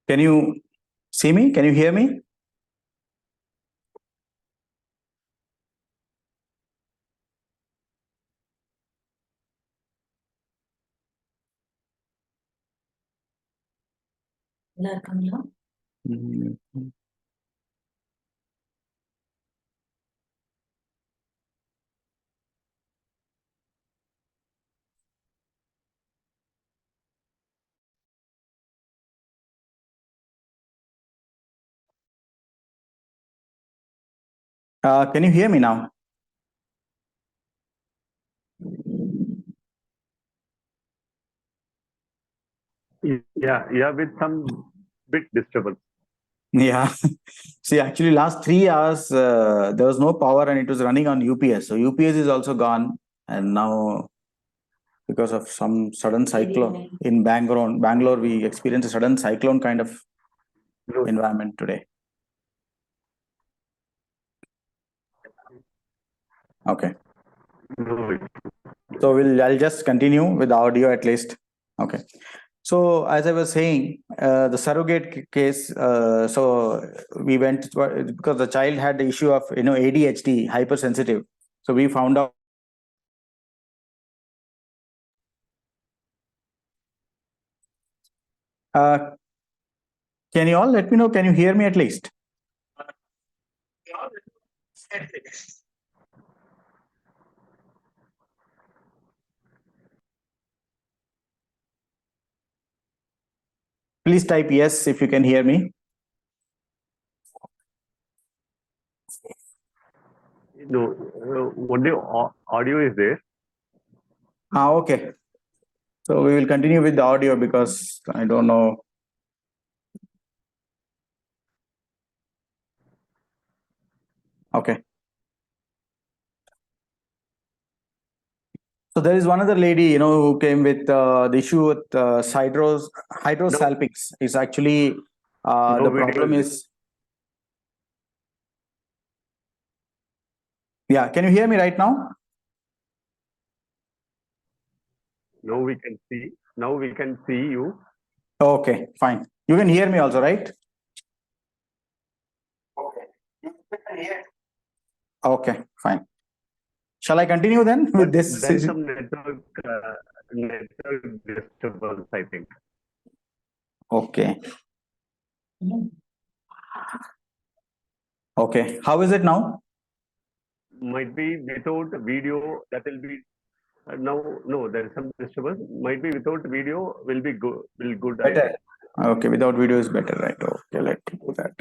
Can you see me? Can you hear me? Can you hear me now? Yeah, with some bit disturbance. Yeah. See, actually, last 3 hours there was no power and it was running on UPS. So UPS is also gone, and now because of some sudden cyclone in Bangalore, we experienced a sudden cyclone kind of environment today. Okay. So I'll just continue with the audio at least. Okay. So as I was saying, the surrogate case. So we went because the child had the issue of ADHD, hypersensitive. So we found out. Can you all let me know? Can you hear me at least? Please type yes if you can hear me. No, only audio is there. Okay. So we will continue with the audio because I don't know. Okay. So there is one other lady, who came with the issue with hydrosalpinx. It's actually the problem is. Yeah, can you hear me right now? Now we can see. Now we can see you. Okay, fine. You can hear me also, right? Okay, fine. Shall I continue then with this? Then some network disturbance, I think. Okay. Okay. How is it now? Might be without video. That will be now. No, there is some disturbance. Might be without video. Will be good. Will good. Better. Okay, without video is better, right? Okay, let's do that.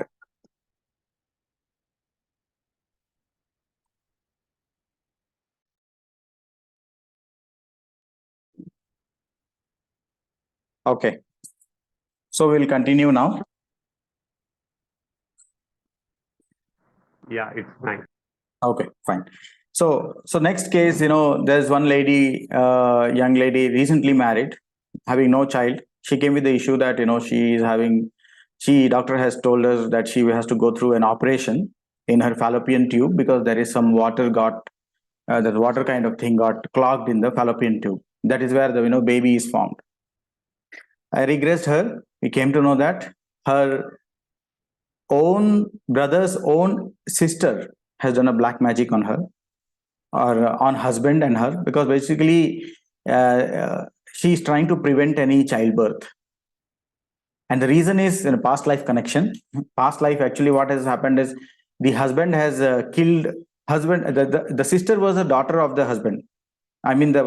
Okay. So we'll continue now. Yeah, it's fine. Okay, fine. So next case, there's one lady, young lady, recently married, having no child. She came with the issue that doctor has told us that she has to go through an operation in her fallopian tube because there is some water that water kind of thing got clogged in the fallopian tube. That is where the baby is formed. I regressed her. We came to know that her own brother's own sister has done a black magic on her or on husband and her, because basically she is trying to prevent any childbirth. And the reason is in a past life connection. Past life, actually what has happened is the husband has killed husband. The sister was a daughter of the husband. I mean, they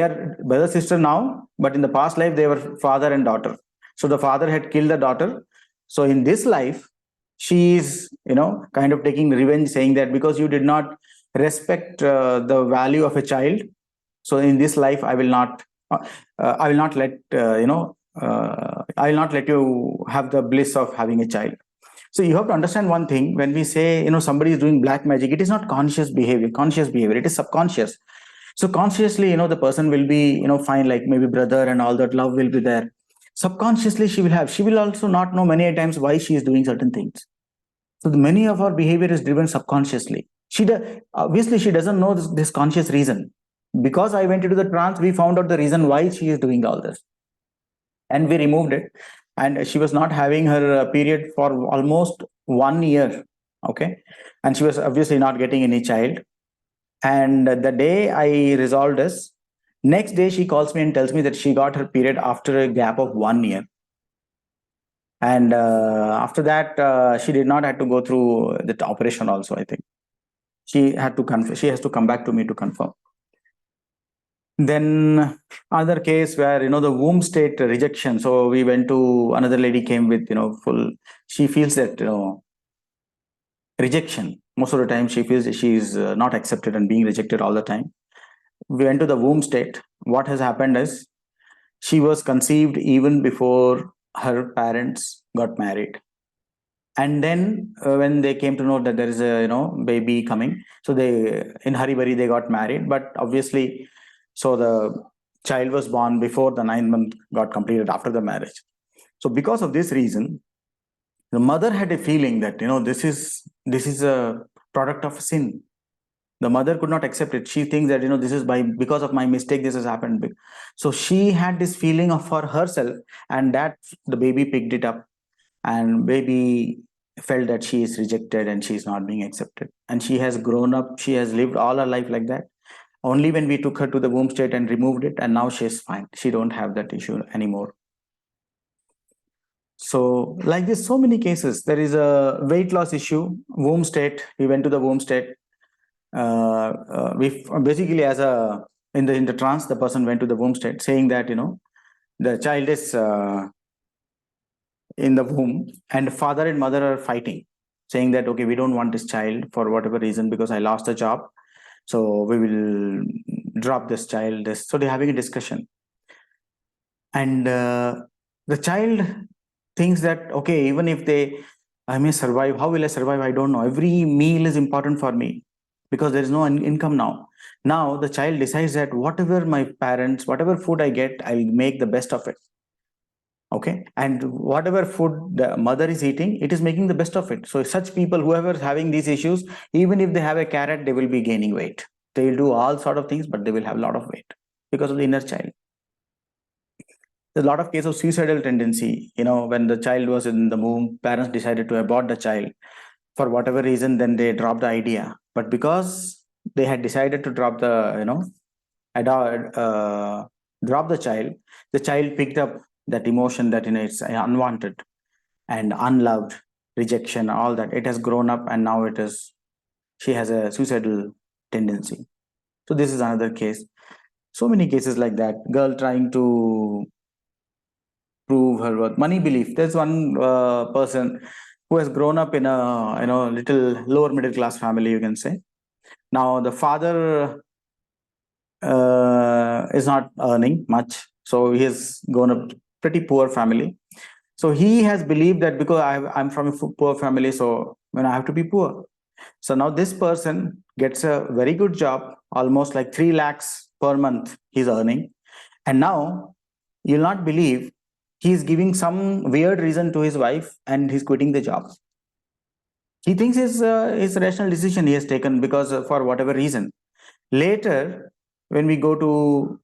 are brother sister now, but in the past life they were father and daughter. So the father had killed the daughter. So in this life, she is kind of taking revenge, saying that because you did not respect the value of a child, so in this life I will not let I will not let you have the bliss of having a child. So you have to understand one thing: when we say somebody is doing black magic, it is not conscious behavior. It is subconscious. So consciously, the person will be fine, like maybe brother and all that, love will be there. Subconsciously she will also not know many times why she is doing certain things. So many of our behavior is driven subconsciously. Obviously she doesn't know this conscious reason. Because I went into the trance, we found out the reason why she is doing all this, and we removed it. and she was not having her period for almost 1 year. Okay, and she was obviously not getting any child. And the day I resolved this, next day she calls me and tells me that she got her period after a gap of 1 year. And after that, she did not have to go through the operation also, I think. She had to she has to come back to me to confirm. Then another case where, the womb state rejection. So we went to, another lady came with, full, she feels that, rejection. Most of the time she feels that she is not accepted and being rejected all the time. We went to the womb state. What has happened is she was conceived even before her parents got married. And then when they came to know that there is a, baby coming, so they, in hurry burry, they got married. But obviously, so the child was born before the 9 month got completed after the marriage. So because of this reason, the mother had a feeling that, this is a product of sin. The mother could not accept it. She thinks that, this is because of my mistake, this has happened. So she had this feeling of for herself, and that the baby picked it up, and baby felt that she is rejected and she is not being accepted. And she has grown up, she has lived all her life like that. Only when we took her to the womb state and removed it, and now she's fine. She don't have that issue anymore. So like this, so many cases. There is a weight loss issue, womb state. We went to the womb state. We basically, as a in the trance, the person went to the womb state, saying that, the child is in the womb, and father and mother are fighting, saying that, okay, we don't want this child for whatever reason, because I lost a job, so we will drop this child. So they're having a discussion, and the child thinks that, okay, even if I may survive, how will I survive? I don't know. Every meal is important for me, because there is no income now. Now the child decides that whatever my parents, whatever food I get, I'll make the best of it. Okay, and whatever food the mother is eating, it is making the best of it. So such people, whoever is having these issues, even if they have a carrot, they will be gaining weight. They will do all sort of things, but they will have a lot of weight because of the inner child. There's a lot of cases of suicidal tendency. When the child was in the womb, parents decided to abort the child for whatever reason. Then they dropped the idea, but because they had decided to drop the, drop the child picked up that emotion that, it's unwanted and unloved, rejection, all that. It has grown up, and now she has a suicidal tendency. So this is another case. So many cases like that. Girl trying to prove her worth. Money belief. There's one person who has grown up in a, little lower middle class family, you can say. Now the father is not earning much, so he has grown up pretty poor family. So he has believed that because I'm from a poor family, so I have to be poor. So now this person gets a very good job, almost like 3 lakhs per month he's earning. And now you'll not believe, he's giving some weird reason to his wife and he's quitting the job. He thinks his rational decision he has taken, because for whatever reason. Later, when we go to,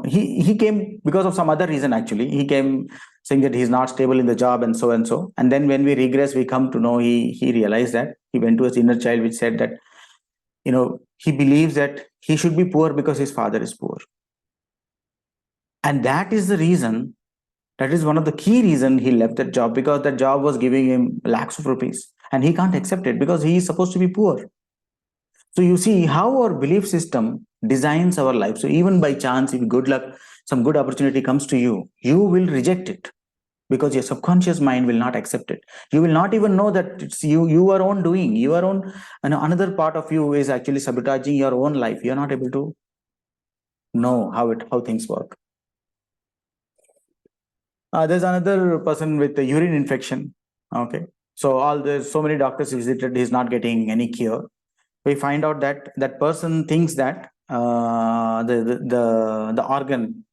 he came because of some other reason. Actually, he came saying that he's not stable in the job, and so and so. And then when we regress, we come to know he realized that he went to his inner child, which said that, he believes that he should be poor because his father is poor. And that is the reason, that is one of the key reason he left that job, because that job was giving him lakhs of rupees and he can't accept it because he is supposed to be poor. So you see how our belief system designs our life. So even by chance, if good luck, some good opportunity comes to you, you will reject it because your subconscious mind will not accept it. You will not even know that it's your own doing, your own, another part of you is actually sabotaging your own life. You're not able to know how things work. There's another person with a urine infection. Okay, so there's so many doctors visited, he's not getting any cure. We find out that that person thinks that the organ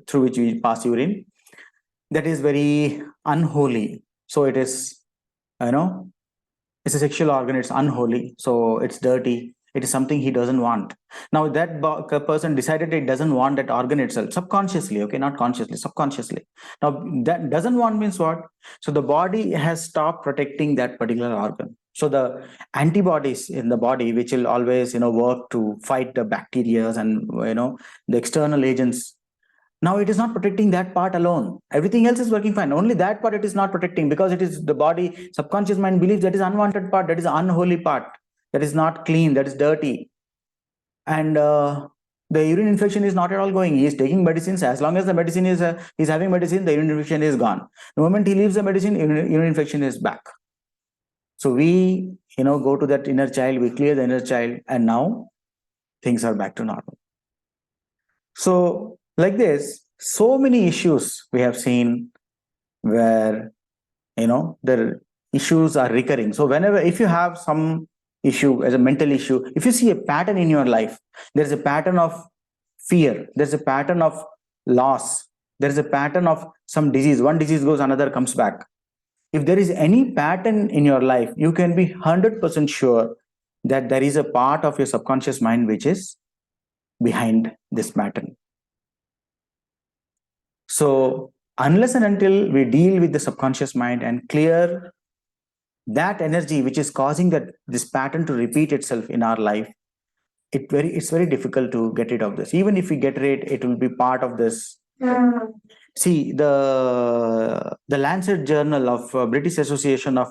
through which we pass urine, that is very unholy. So it is, it's a sexual organ, it's unholy, so it's dirty, It is something he doesn't want. Now that person decided it doesn't want that organ itself, subconsciously, okay, not consciously, subconsciously. Now that doesn't want means what? So the body has stopped protecting that particular organ. So the antibodies in the body, which will always, work to fight the bacteria and, the external agents, now it is not protecting that part alone. Everything else is working fine. Only that part it is not protecting, because it is the body, subconscious mind believes that is unwanted part, that is unholy part, that is not clean, that is dirty. And the urine infection is not at all going. He is taking medicines. As long as the medicine is, he's having medicine, the urine infection is gone. The moment he leaves the medicine, urine infection is back. So we, go to that inner child, we clear the inner child, and now things are back to normal. So like this, so many issues we have seen where, the issues are recurring. So whenever, if you have some issue as a mental issue, if you see a pattern in your life, there's a pattern of fear, there's a pattern of loss, there's a pattern of some disease, one disease goes, another comes back. If there is any pattern in your life, you can be 100% sure that there is a part of your subconscious mind which is behind this pattern. So unless and until we deal with the subconscious mind and clear that energy which is causing this pattern to repeat itself in our life, it's very difficult to get rid of this. Even if we get rid, it will be part of this. See, the Lancet Journal of British Association of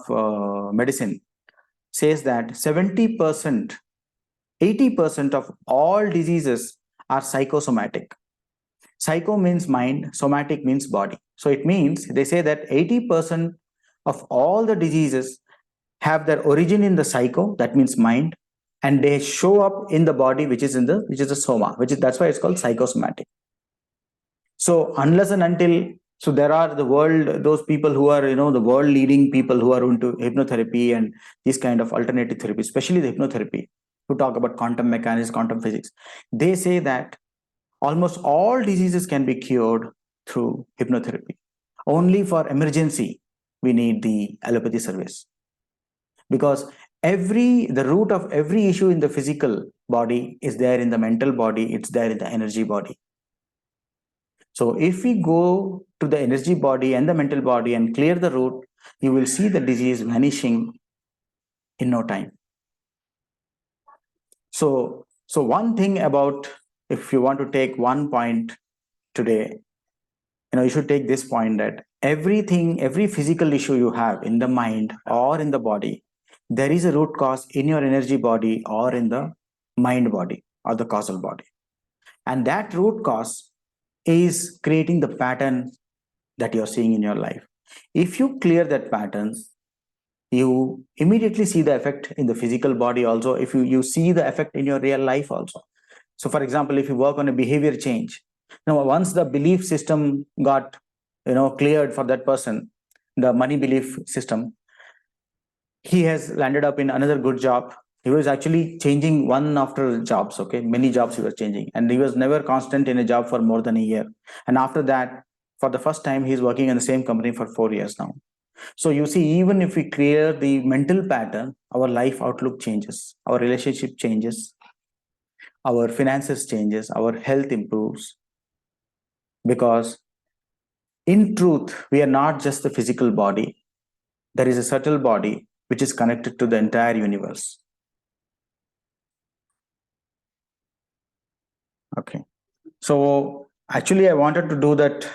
Medicine says that 70%, 80% of all diseases are psychosomatic. Psycho means mind, somatic means body. So it means, they say that 80% of all the diseases have their origin in the psycho, that means mind, and they show up in the body, which is the soma, that's why it's called psychosomatic. So unless and until, so there are those people who are, the world leading people who are into hypnotherapy and this kind of alternative therapy, especially the hypnotherapy, who talk about quantum mechanics, quantum physics. They say that almost all diseases can be cured through hypnotherapy. Only for emergency, we need the allopathy service. Because the root of every issue in the physical body is there in the mental body, it's there in the energy body. So if we go to the energy body and the mental body and clear the root, you will see the disease vanishing in no time. So one thing about, if you want to take one point today, you should take this point, that every physical issue you have in the mind or in the body, there is a root cause in your energy body or in the mind body or the causal body. And that root cause is creating the pattern that you're seeing in your life. If you clear that pattern, you immediately see the effect in the physical body also. If you see the effect in your real life also. So for example, if you work on a behavior change, now once the belief system got cleared for that person, the money belief system, he has landed up in another good job. He was actually changing one after jobs, okay, many jobs he was changing, and he was never constant in a job for more than a year. And after that, for the first time, he's working in the same company for 4 years now. So you see, even if we clear the mental pattern, our life outlook changes, our relationship changes, our finances changes, our health improves. Because in truth, we are not just the physical body. There is a subtle body which is connected to the entire universe. Okay. So actually, I wanted to do that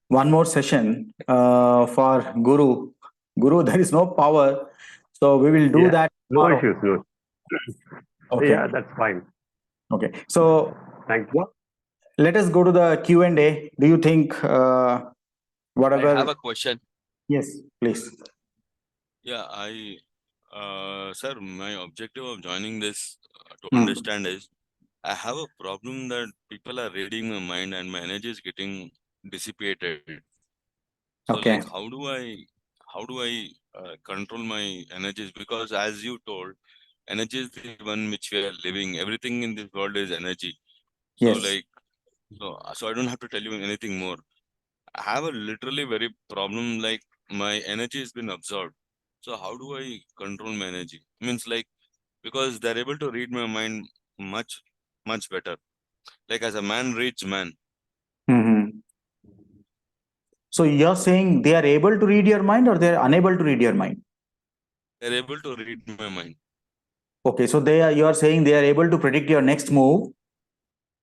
one more session for Guru. Guru, there is no power. So we will do that No tomorrow. issues, no. Okay. Yeah, that's fine. Okay. So Thank you. let us go to the Q&A. Do you think whatever? I have a question. Yes, please. Yeah, sir, my objective of joining this to understand is, I have a problem that people are reading my mind and my energy is getting dissipated. So Okay. like, how do I control my energies? Because as you told, energy is the one which we are living. Everything in this world is energy. So Yes. like, so I don't have to tell you anything more. I have a literally very problem, like my energy has been absorbed. So how do I control my energy? Means like, because they're able to read my mind much, much better. Like as a man reads man. Mm-hmm. So you're saying they are able to read your mind or they're unable to read your mind? They're able to read my mind. Okay, so you are saying they are able to predict your next move,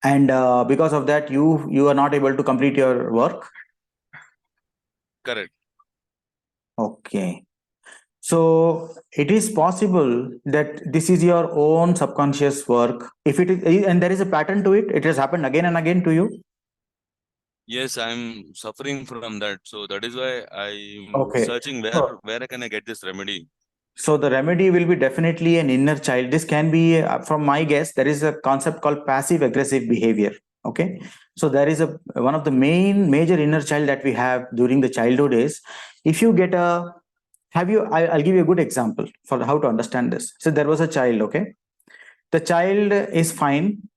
and because of that, you are not able to complete your work. Correct. Okay. So it is possible that this is your own subconscious work. If it is, and there is a pattern to it, it has happened again and again to you. Yes, I'm suffering from that. So that is why I'm Okay. searching So, where can I get this remedy? so the remedy will be definitely an inner child. This can be, from my guess, there is a concept called passive aggressive behavior. Okay. So there is one of the major inner child that we have during the childhood is, if you get a, I'll give you a good example for how to understand this. So there was a child. Okay. The child is fine.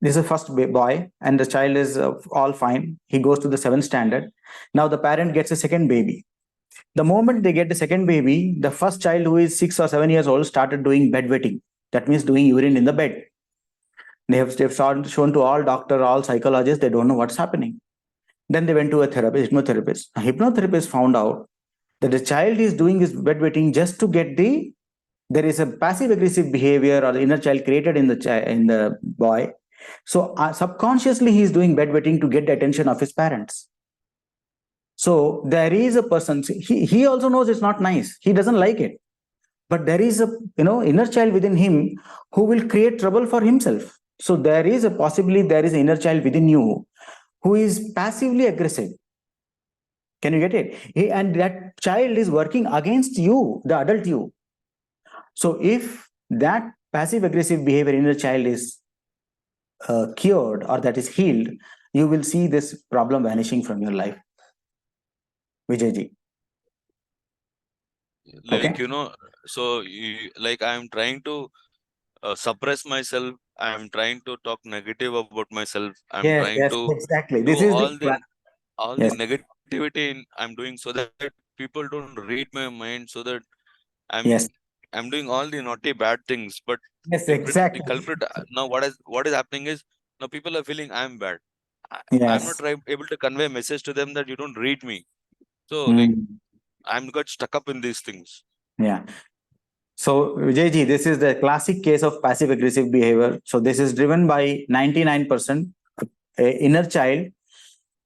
This is the first boy, and the child is all fine. He goes to the seventh standard. Now the parent gets a second baby. The moment they get the second baby, the first child, who is 6 or 7 years old, started doing bedwetting. That means doing urine in the bed. They've shown to all doctor, all psychologists. They don't know what's happening. Then they went to a therapist, hypnotherapist. A hypnotherapist found out that the child is doing his bedwetting just to get the, there is a passive aggressive behavior or the inner child created in the boy. So subconsciously he is doing bedwetting to get the attention of his parents. So there is a person, he also knows it's not nice, he doesn't like it, but there is a inner child within him who will create trouble for himself. So there is a possibly there is an inner child within you who is passively aggressive. Can you get it? And that child is working against you, the adult you. So if that passive aggressive behavior inner child is cured, or that is healed, you will see this problem vanishing from your life, Vijayji. Okay. Like, so like I'm trying to suppress myself. I'm trying to talk negative about myself. I'm Yes, trying yes, to exactly. do This is the all the yes, negativity I'm doing so that people don't read my mind, so that I'm yes, I'm doing all the naughty bad things. But yes, the exactly. culprit now what is happening is now people are feeling I'm bad. I'm not Yes. able to convey a message to them that you don't read me. So like Mm, I'm got stuck up in these things. yeah. So, Vijayji, this is the classic case of passive aggressive behavior. So, this is driven by 99% inner child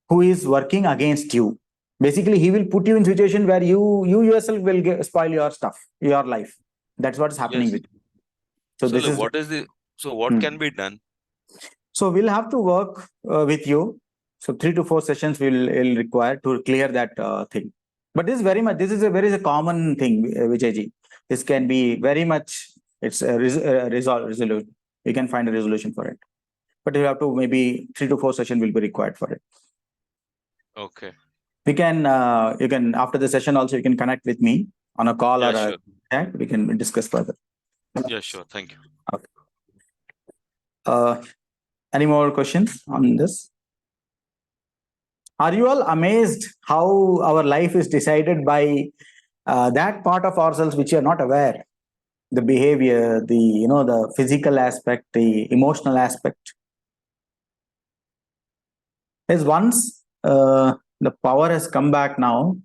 who is working against you. Basically, he will put you in situation where you yourself will spoil your stuff, your life. That's what's happening Yes. with you. So, So this like is what is the so what hmm. can be done? So we'll have to work with you. So 3 to 4 sessions will require to clear that thing. But this is a very common thing, Vijayji. This can be very much, it's a resolution. We can find a resolution for it. But you have to, maybe 3 to 4 sessions will be required for it. Okay. You can, after the session also, you can connect with me on a call or Yeah, a sure. chat. We can discuss further. Yeah, sure. Thank you. Okay. Any more questions on this? Are you all amazed how our life is decided by that part of ourselves which you are not aware? The behavior, the physical aspect, the emotional aspect. Is once the power has come back now,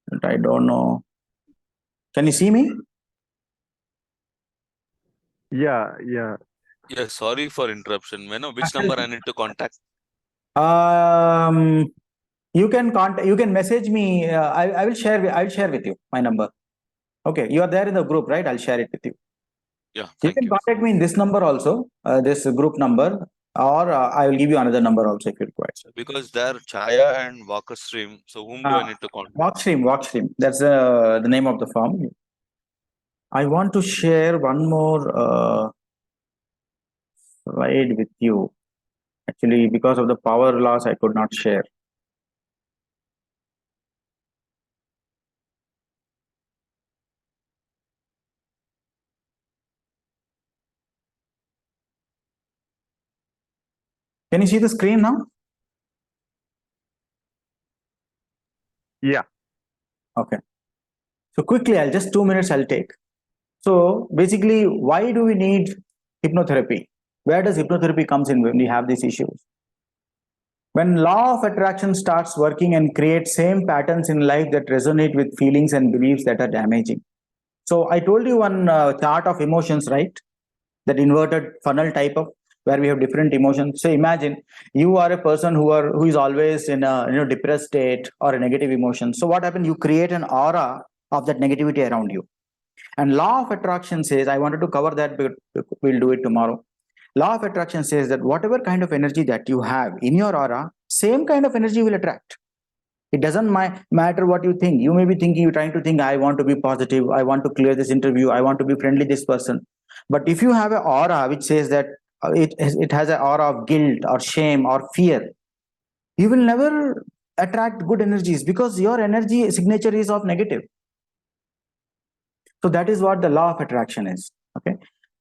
but I don't know. Can you see me? Yeah, yeah. Yeah, sorry for interruption. May I know which number I need to contact? Um, you can contact. You can message me. I will share. I'll share with you my number. Okay, you are there in the group, right? I'll share it with you. Yeah, You thank can you. contact me in this number also, this group number, or I will give you another number also if you require. Because they're Chaya and Walker Stream. So whom do I need to contact? Walk stream. That's the name of the firm. I want to share one more slide with you. Actually, because of the power loss, I could not share. Can you see the screen now? Yeah. Okay. So quickly, I'll just 2 minutes I'll take. So basically, why do we need hypnotherapy? Where does hypnotherapy comes in when we have these issues? When law of attraction starts working and creates same patterns in life that resonate with feelings and beliefs that are damaging. So I told you one chart of emotions, right? That inverted funnel type of, where we have different emotions. So imagine you are a person who is always in a depressed state or a negative emotion. So what happens? You create an aura of that negativity around you. And law of attraction says, I wanted to cover that, but we'll do it tomorrow. Law of attraction says that whatever kind of energy that you have in your aura, same kind of energy will attract. It doesn't matter what you think. You may be thinking, you're trying to think, I want to be positive, I want to clear this interview, I want to be friendly this person. But if you have an aura which says that it has an aura of guilt or shame or fear, you will never attract good energies because your energy signature is of negative. So that is what the law of attraction is. Okay.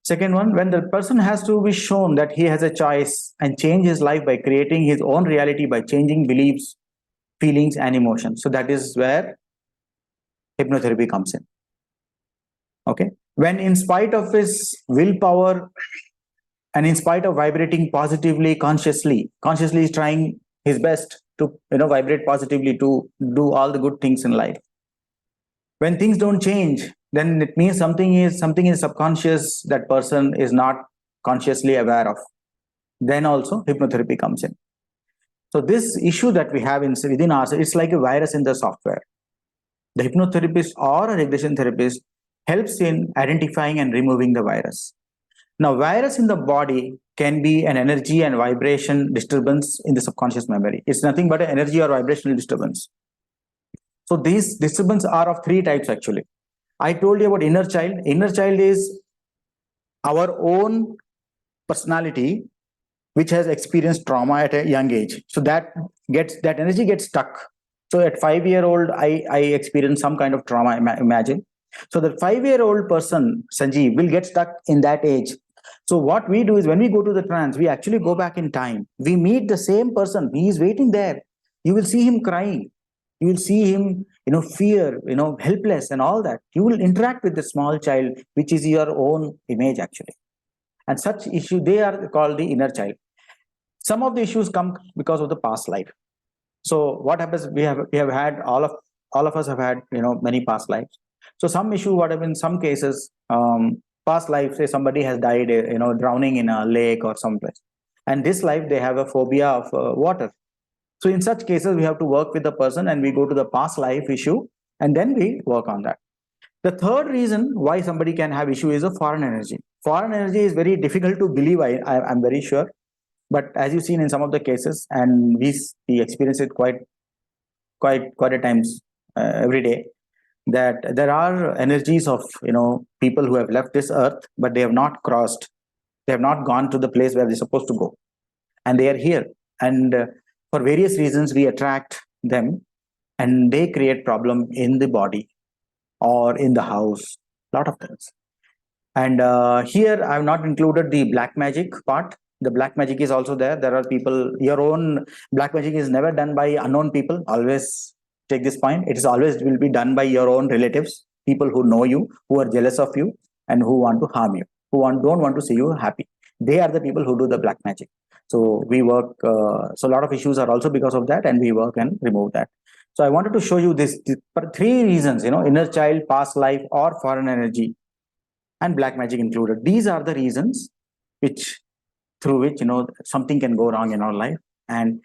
Second one, when the person has to be shown that he has a choice and change his life by creating his own reality by changing beliefs, feelings, and emotions. So that is where hypnotherapy comes in. Okay. When in spite of his willpower and in spite of vibrating positively, consciously is trying his best to vibrate positively to do all the good things in life. When things don't change, then it means something is subconscious that person is not consciously aware of. Then also hypnotherapy comes in. So this issue that we have within ourselves, it's like a virus in the software. The hypnotherapist or a regression therapist helps in identifying and removing the virus. Now, virus in the body can be an energy and vibration disturbance in the subconscious memory. It's nothing but an energy or vibrational disturbance. So these disturbances are of three types actually. I told you about inner child. Inner child is our own personality which has experienced trauma at a young age. So that energy gets stuck. So at 5 year old, I experienced some kind of trauma, imagine. So the 5 year old person, Sanjeev, will get stuck in that age. So what we do is when we go to the trance, we actually go back in time. We meet the same person. He is waiting there. You will see him crying. You will see him, fear, helpless and all that. You will interact with the small child, which is your own image actually. And such issue, they are called the inner child. Some of the issues come because of the past life. So what happens? We have had all of us have had many past lives. So some issue, what have in some cases, past life, say somebody has died, drowning in a lake or someplace, and this life they have a phobia of water. So in such cases, we have to work with the person and we go to the past life issue and then we work on that. The third reason why somebody can have issue is a foreign energy. Foreign energy is very difficult to believe. I'm very sure, but as you've seen in some of the cases, and we experience it quite a times every day, that there are energies of people who have left this earth, but they have not crossed. They have not gone to the place where they're supposed to go, and they are here. And for various reasons, we attract them, and they create problem in the body or in the house. Lot of things. And here I have not included the black magic part. The black magic is also there. There are people, your own black magic is never done by unknown people. Always take this point. It is always will be done by your own relatives, people who know you, who are jealous of you, and who want to harm you, don't want to see you happy. They are the people who do the black magic. So we work, so a lot of issues are also because of that, and we work and remove that. So I wanted to show you this three reasons, inner child, past life, or foreign energy, and black magic included. These are the reasons which through which something can go wrong in our life, and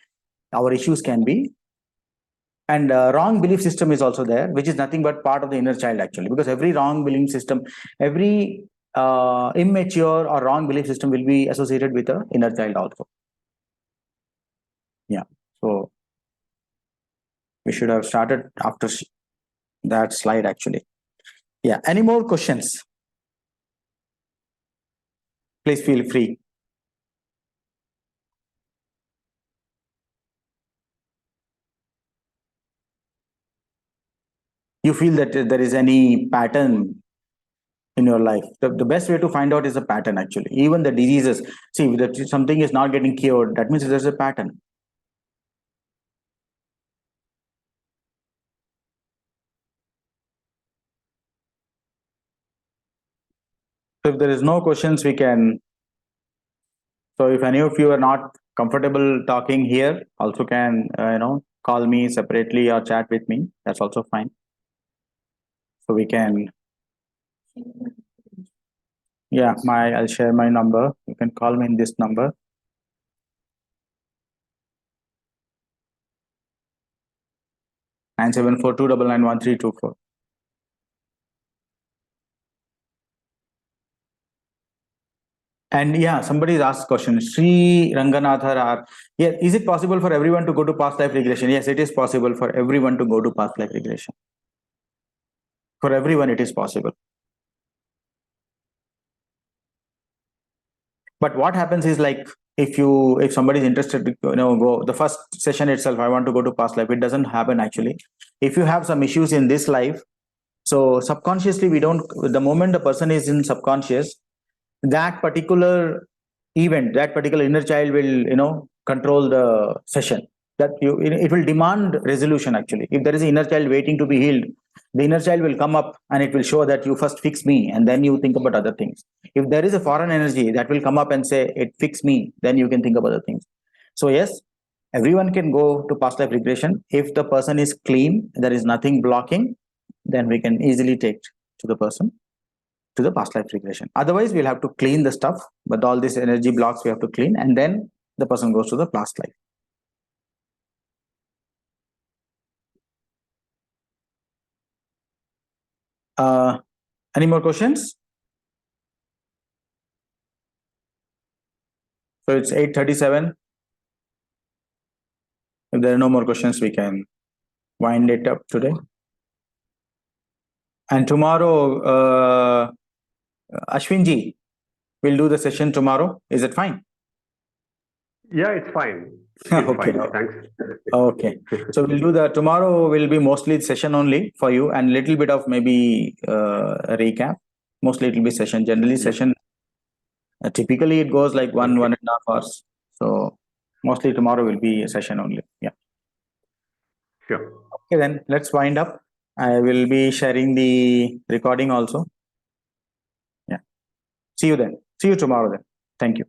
our issues can be. And wrong belief system is also there, which is nothing but part of the inner child actually, because every wrong belief system, every immature or wrong belief system will be associated with the inner child also. Yeah. So we should have started after that slide actually. Yeah. Any more questions? Please feel free. You feel that there is any pattern in your life? The best way to find out is a pattern actually. Even the diseases, see that something is not getting cured, that means there's a pattern. if there is no questions, we can. So if any of you are not comfortable talking here, also can call me separately or chat with me. That's also fine. So we can. Yeah, I'll share my number. You can call me in this number. 9742991324. And yeah, somebody's asked question. Sri Ranganathar, yeah, is it possible for everyone to go to past life regression? Yes, it is possible for everyone to go to past life regression. For everyone, it is possible. But what happens is, like, if somebody is interested to go the first session itself, I want to go to past life, it doesn't happen actually. If you have some issues in this life, so subconsciously we don't, the moment the person is in subconscious, that particular event, that particular inner child will control the session. That it will demand resolution actually. If there is an inner child waiting to be healed, the inner child will come up and it will show that you first fix me and then you think about other things. If there is a foreign energy that will come up and say it fix me, then you can think about other things. So yes, everyone can go to past life regression. If the person is clean, there is nothing blocking, then we can easily take to the person to the past life regression. Otherwise, we'll have to clean the stuff, but all these energy blocks we have to clean, and then the person goes to the past life. Any more questions? So it's 8:37. If there are no more questions, we can wind it up today. And tomorrow, Ashwinji will do the session tomorrow. Is it fine? Yeah, it's fine. It's Okay. fine. Thanks. Okay. So we'll do the tomorrow will be mostly session only for you and little bit of maybe a recap. Mostly it will be session. Generally session. Typically it goes like 1.5 hours. So mostly tomorrow will be a session only. Yeah. Sure. Okay, then let's wind up. I will be sharing the recording also. Yeah. See you then. See you tomorrow then. Thank you.